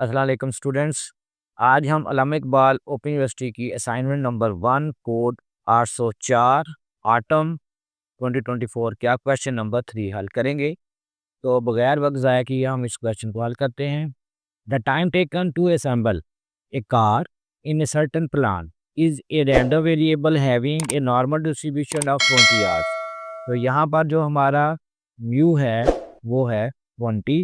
अस्सलाम वालेकुम स्टूडेंट्स। आज हम अल्लामा इकबाल ओपन यूनिवर्सिटी की असाइनमेंट नंबर 1 कोड 804 आटम 2024 क्या क्वेश्चन नंबर 3 हल करेंगे। तो बगैर वक्त ज़ाया किए हम इस क्वेश्चन को हल करते हैं। The time taken to assemble a car in a certain plan is a random variable having a normal distribution of 20 hours. तो यहाँ पर जो हमारा म्यू है वो है 20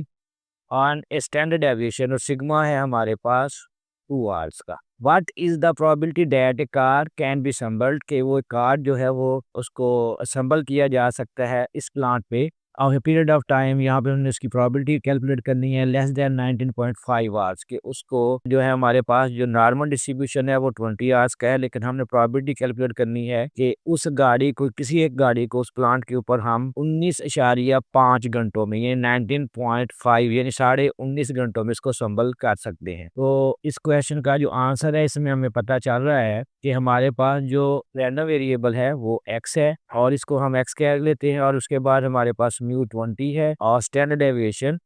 ऑन स्टैंडर्ड डेविएशन और सिग्मा है हमारे पास 2 आवर्स का। What is the probability that A car can be assembled, कि वो कार जो है वो उसको असम्बल किया जा सकता है इस प्लांट पे और पीरियड ऑफ टाइम यहाँ पे हमने उसकी प्रोबेबिलिटी कैलकुलेट करनी है लेस देन 19.5 आवर्स, के उसको जो है हमारे पास जो नॉर्मल डिस्ट्रीब्यूशन है वो 20 आवर्स का है, लेकिन हमने प्रोबेबिलिटी कैलकुलेट करनी है कि उस गाड़ी को किसी एक गाड़ी को उस प्लांट के ऊपर हम 19.5 घंटों में ये 19.5 यानी 19.5 घंटों में इसको संभल कर सकते हैं। तो इस क्वेश्चन का जो आंसर है इसमें हमें पता चल रहा है कि हमारे पास जो रैंडम वेरिएबल है वो x है और इसको हम x कह लेते हैं और उसके बाद हमारे पास म्यू 20 है और स्टैंडर्ड डेविएशन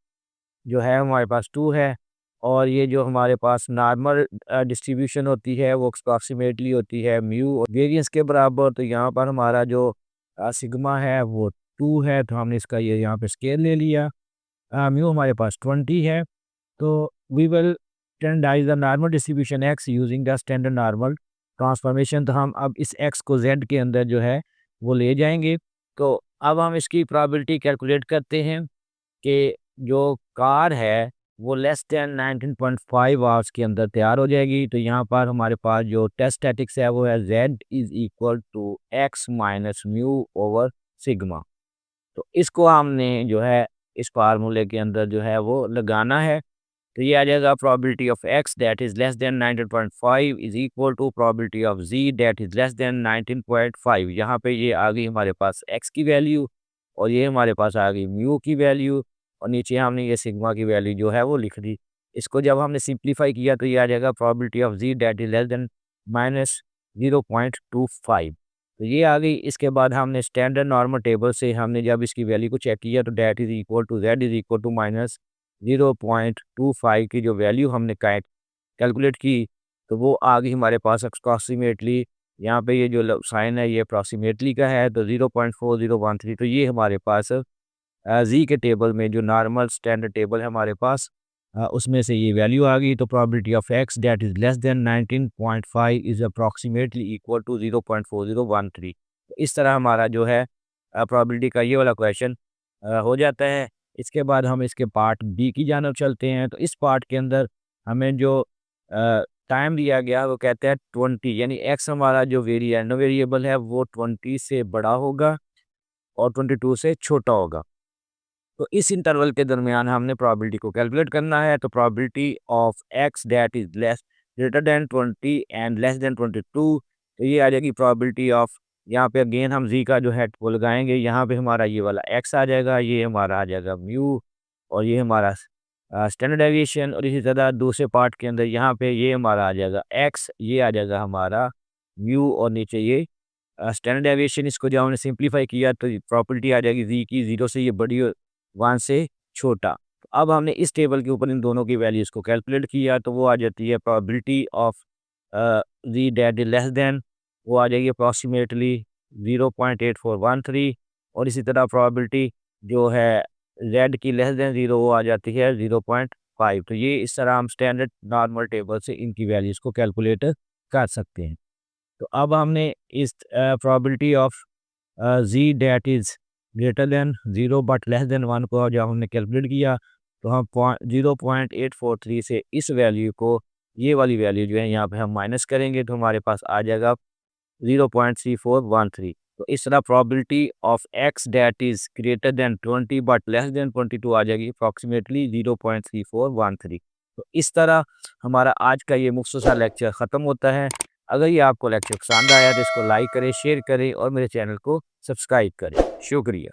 जो है हमारे पास 2 है और ये जो हमारे पास नॉर्मल डिस्ट्रीब्यूशन होती है वो अप्रॉक्सीमेटली होती है म्यू और वेरिएंस के बराबर। तो यहाँ पर हमारा जो सिग्मा है वो 2 है, तो हमने इसका ये यहाँ पे स्केल ले लिया। म्यू हमारे पास 20 है, तो we will standardise the normal distribution X using the standard normal transformation. तो हम अब इस एक्स को जेड के अंदर जो है वो ले जाएंगे। तो अब हम इसकी प्रोबेबिलिटी कैलकुलेट करते हैं कि जो कार है वो लेस देन 19.5 आवर्स के अंदर तैयार हो जाएगी। तो यहाँ पर हमारे पास जो टेस्ट स्टैटिक्स है वो है z is equal to X minus mu over sigma. तो इसको हमने जो है इस फार्मूले के अंदर जो है वो लगाना है। तो ये आ जाएगा probability of x that is less than 19.5 is equal to probability of z that is less than 19.5। यहाँ पे ये आ गई हमारे पास x की वैल्यू और ये हमारे पास आ गई म्यू की वैल्यू और नीचे हमने ये सिग्मा की वैल्यू जो है वो लिख दी। इसको जब हमने सिंप्लीफाई किया तो ये आ जाएगा probability of z that is less then minus 0.25। तो ये आ गई। इसके बाद हमने स्टैंडर्ड नॉर्मल टेबल से हमने जब इसकी वैल्यू को चेक किया तो that is equal to z is equal to minus 0.25 की जो वैल्यू हमने कैलकुलेट की तो वो आ गई हमारे पास अप्रॉक्सीमेटली। यहाँ पे ये जो साइन है ये अप्रॉक्सीमेटली का है तो 0.4013। तो ये हमारे पास जी के टेबल में जो नॉर्मल स्टैंडर्ड टेबल है हमारे पास उसमें से ये वैल्यू आ गई। तो probability of X that is less than 19.5 is approximately equal to 0.4013। तो इस तरह हमारा जो है प्रोबेबिलिटी का ये वाला क्वेश्चन हो जाता है। इसके बाद हम इसके पार्ट बी की जानब चलते हैं। तो इस पार्ट के अंदर हमें जो टाइम दिया गया वो कहते हैं 20, यानी एक्स हमारा जो वेरिएबल है वो 20 से बड़ा होगा और 22 से छोटा होगा। तो इस इंटरवल के दरमियान हमने प्रोबेबिलिटी को कैलकुलेट करना है। तो probability of x that is less greater than 20 and less than 22। तो ये आ जाएगी प्रोबेबिलिटी ऑफ, यहाँ पे अगेन हम जी का जो है वो लगाएंगे। यहाँ पे हमारा ये वाला एक्स आ जाएगा, ये हमारा आ जाएगा म्यू और ये हमारा स्टैंडर्ड डेविएशन। और इसी तरह दूसरे पार्ट के अंदर यहाँ पे ये हमारा आ जाएगा एक्स, ये आ जाएगा हमारा म्यू और नीचे ये स्टैंडर्ड डेविएशन। इसको जब हमने सिंप्लीफाई किया तो प्रॉपर्टी आ जाएगी जी की 0 से ये बड़ी 1 से छोटा। तो अब हमने इस टेबल के ऊपर इन दोनों की वैल्यूज़ को कैलकुलेट किया तो वो आ जाती है probability of Z that is less than, वो आ जाएगी अप्रॉक्सीमेटली 0.8413। और इसी तरह प्रोबेबिलिटी जो है जेड की लेस देन 0 वो आ जाती है 0.5। तो ये इस तरह हम स्टैंडर्ड नॉर्मल टेबल से इनकी वैल्यूज़ को कैलकुलेट कर सकते हैं। तो अब हमने इस probability of Z that is greater than 0 but less than 1 को जब हमने कैलकुलेट किया तो हम 0.843 से इस वैल्यू को, ये वाली वैल्यू जो है यहाँ पे हम माइनस करेंगे तो हमारे पास आ जाएगा 0.3413। तो इस तरह probability of X date is greater then 20 but less then 22 आ जाएगी अप्रॉक्सीमेटली 0.3413। तो इस तरह हमारा आज का ये मुख्तसर लेक्चर ख़त्म होता है। अगर ये आपको लेक्चर पसंद आया तो इसको लाइक करें, शेयर करें और मेरे चैनल को सब्सक्राइब करें। शुक्रिया।